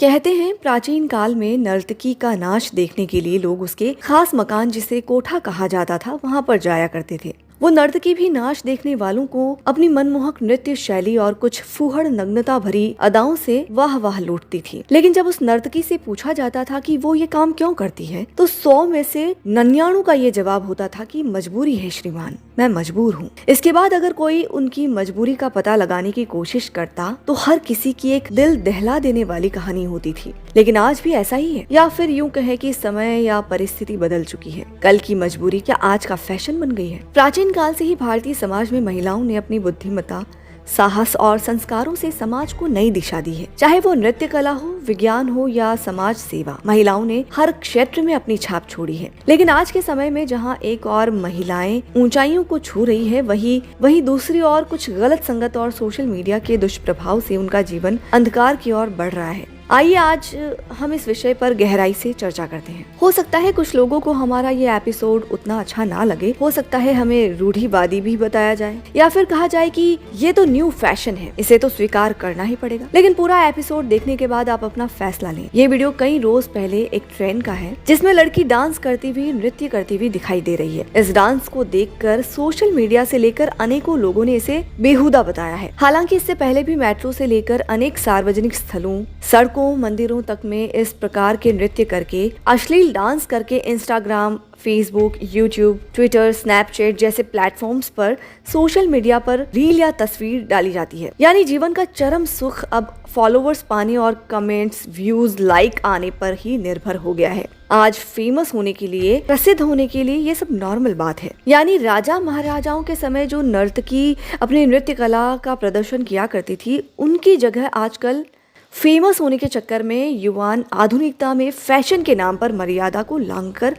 कहते हैं प्राचीन काल में नर्तकी का नाच देखने के लिए लोग उसके खास मकान जिसे कोठा कहा जाता था वहां पर जाया करते थे। वो नर्तकी भी नाच देखने वालों को अपनी मनमोहक नृत्य शैली और कुछ फूहड़ नग्नता भरी अदाओं से वाह वाह लूटती थी। लेकिन जब उस नर्तकी से पूछा जाता था कि वो ये काम क्यों करती है, तो 100 में से 99 का ये जवाब होता था कि मजबूरी है श्रीमान, मैं मजबूर हूँ। इसके बाद अगर कोई उनकी मजबूरी का पता लगाने की कोशिश करता तो हर किसी की एक दिल दहला देने वाली कहानी होती थी। लेकिन आज भी ऐसा ही है, या फिर यूं कहे कि समय या परिस्थिति बदल चुकी है। कल की मजबूरी क्या आज का फैशन बन गई है? प्राचीन काल से ही भारतीय समाज में महिलाओं ने अपनी बुद्धिमत्ता, साहस और संस्कारों से समाज को नई दिशा दी है। चाहे वो नृत्य कला हो, विज्ञान हो या समाज सेवा, महिलाओं ने हर क्षेत्र में अपनी छाप छोड़ी है। लेकिन आज के समय में जहां एक और महिलाएं ऊंचाइयों को छू रही है, वहीं दूसरी ओर कुछ गलत संगत और सोशल मीडिया के दुष्प्रभाव से उनका जीवन अंधकार की ओर बढ़ रहा है। आइए आज हम इस विषय पर गहराई से चर्चा करते हैं। हो सकता है कुछ लोगों को हमारा ये एपिसोड उतना अच्छा ना लगे, हो सकता है हमें रूढ़िवादी भी बताया जाए या फिर कहा जाए कि ये तो न्यू फैशन है, इसे तो स्वीकार करना ही पड़ेगा। लेकिन पूरा एपिसोड देखने के बाद आप अपना फैसला लें। ये वीडियो कई रोज पहले एक ट्रेंड का है जिसमें लड़की डांस करती हुई, नृत्य करती हुई दिखाई दे रही है। इस डांस को देखकर सोशल मीडिया से लेकर अनेकों लोगों ने इसे बेहुदा बताया है। हालांकि इससे पहले भी मेट्रो से लेकर अनेक सार्वजनिक स्थलों, सड़कों, मंदिरों तक में इस प्रकार के नृत्य करके, अश्लील डांस करके Instagram, Facebook, YouTube, Twitter, Snapchat जैसे प्लेटफॉर्म्स पर, सोशल मीडिया पर रील या तस्वीर डाली जाती है। यानी जीवन का चरम सुख अब फॉलोवर्स पाने और कमेंट्स, व्यूज, लाइक आने पर ही निर्भर हो गया है। आज फेमस होने के लिए, प्रसिद्ध होने के लिए ये सब नॉर्मल बात है। यानी राजा महाराजाओं के समय जो नर्तकी अपने नृत्य कला का प्रदर्शन किया करती थी, उनकी जगह आजकल फेमस होने के चक्कर में युवान आधुनिकता में फैशन के नाम पर मर्यादा को लांघकर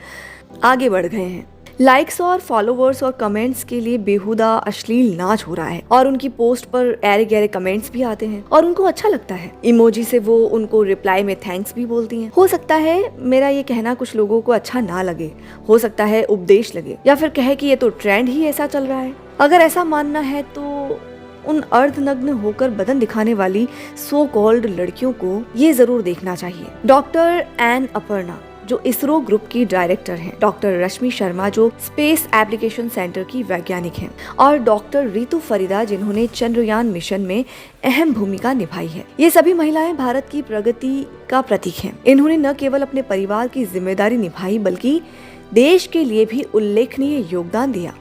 आगे बढ़ गए हैं। लाइक्स और फॉलोवर्स और कमेंट्स के लिए बेहुदा अश्लील नाच हो रहा है और उनकी पोस्ट पर ऐरे गहरे कमेंट्स भी आते हैं और उनको अच्छा लगता है। इमोजी से वो उनको रिप्लाई में थैंक्स भी बोलती हैं। हो सकता है मेरा ये कहना कुछ लोगों को अच्छा ना लगे, हो सकता है उपदेश लगे या फिर कहे कि ये तो ट्रेंड ही ऐसा चल रहा है। अगर ऐसा मानना है तो उन अर्धनग्न होकर बदन दिखाने वाली सो कॉल्ड लड़कियों को ये जरूर देखना चाहिए। डॉक्टर एन अपर्णा जो इसरो ग्रुप की डायरेक्टर हैं, डॉक्टर रश्मि शर्मा जो स्पेस एप्लीकेशन सेंटर की वैज्ञानिक हैं और डॉक्टर रितु फरीदा जिन्होंने चंद्रयान मिशन में अहम भूमिका निभाई है। ये सभी महिलाएं भारत की प्रगति का प्रतीक हैं। इन्होंने न केवल अपने परिवार की जिम्मेदारी निभाई बल्कि देश के लिए भी उल्लेखनीय योगदान दिया।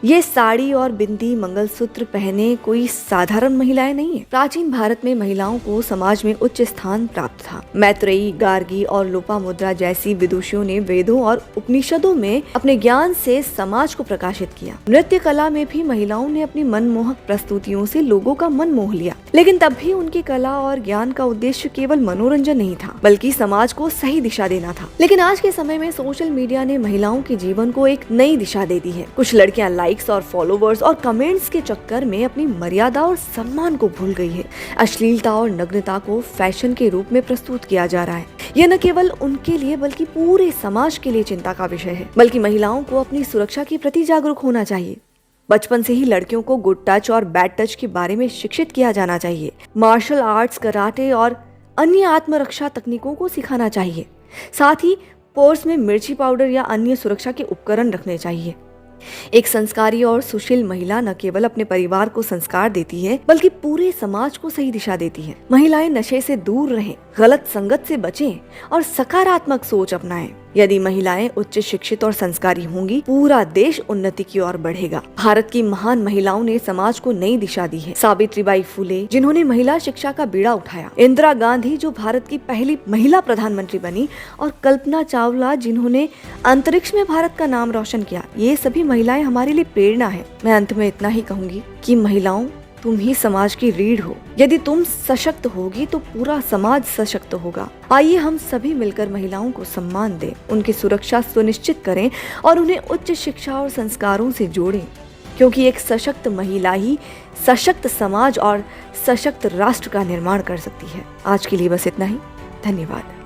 ये साड़ी और बिंदी, मंगलसूत्र पहने कोई साधारण महिलाएं नहीं है। प्राचीन भारत में महिलाओं को समाज में उच्च स्थान प्राप्त था। मैत्रेयी, गार्गी और लोपामुद्रा जैसी विदुषियों ने वेदों और उपनिषदों में अपने ज्ञान से समाज को प्रकाशित किया। नृत्य कला में भी महिलाओं ने अपनी मनमोहक प्रस्तुतियों से लोगों का मन मोह लिया। लेकिन तब भी उनकी कला और ज्ञान का उद्देश्य केवल मनोरंजन नहीं था, बल्कि समाज को सही दिशा देना था। लेकिन आज के समय में सोशल मीडिया ने महिलाओं के जीवन को एक नई दिशा दे दी है। कुछ लड़कियां लाइक्स और फॉलोवर्स और कमेंट्स के चक्कर में अपनी मर्यादा और सम्मान को भूल गई है। अश्लीलता और नग्नता को फैशन के रूप में प्रस्तुत किया जा रहा है। यह न केवल उनके लिए बल्कि पूरे समाज के लिए चिंता का विषय है। बल्कि महिलाओं को अपनी सुरक्षा के प्रति जागरूक होना चाहिए। बचपन से ही लड़कियों को गुड टच और बैड टच के बारे में शिक्षित किया जाना चाहिए। मार्शल आर्ट्स, कराटे और अन्य आत्मरक्षा तकनीकों को सिखाना चाहिए। साथ ही पर्स में मिर्ची पाउडर या अन्य सुरक्षा के उपकरण रखने चाहिए। एक संस्कारी और सुशील महिला न केवल अपने परिवार को संस्कार देती है बल्कि पूरे समाज को सही दिशा देती है। महिलाएं नशे से दूर रहें, गलत संगत से बचें और सकारात्मक सोच अपनाएं। यदि महिलाएं उच्च शिक्षित और संस्कारी होंगी, पूरा देश उन्नति की ओर बढ़ेगा। भारत की महान महिलाओं ने समाज को नई दिशा दी है। सावित्रीबाई फुले जिन्होंने महिला शिक्षा का बीड़ा उठाया, इंदिरा गांधी जो भारत की पहली महिला प्रधानमंत्री बनी और कल्पना चावला जिन्होंने अंतरिक्ष में भारत का नाम रोशन किया, ये सभी महिलाएं हमारे लिए प्रेरणा है। मैं अंत में इतना ही कहूंगी कि महिलाओं, तुम ही समाज की रीढ़ हो। यदि तुम सशक्त होगी तो पूरा समाज सशक्त होगा। आइए हम सभी मिलकर महिलाओं को सम्मान दें, उनकी सुरक्षा सुनिश्चित करें और उन्हें उच्च शिक्षा और संस्कारों से जोड़ें, क्योंकि एक सशक्त महिला ही सशक्त समाज और सशक्त राष्ट्र का निर्माण कर सकती है। आज के लिए बस इतना ही। धन्यवाद।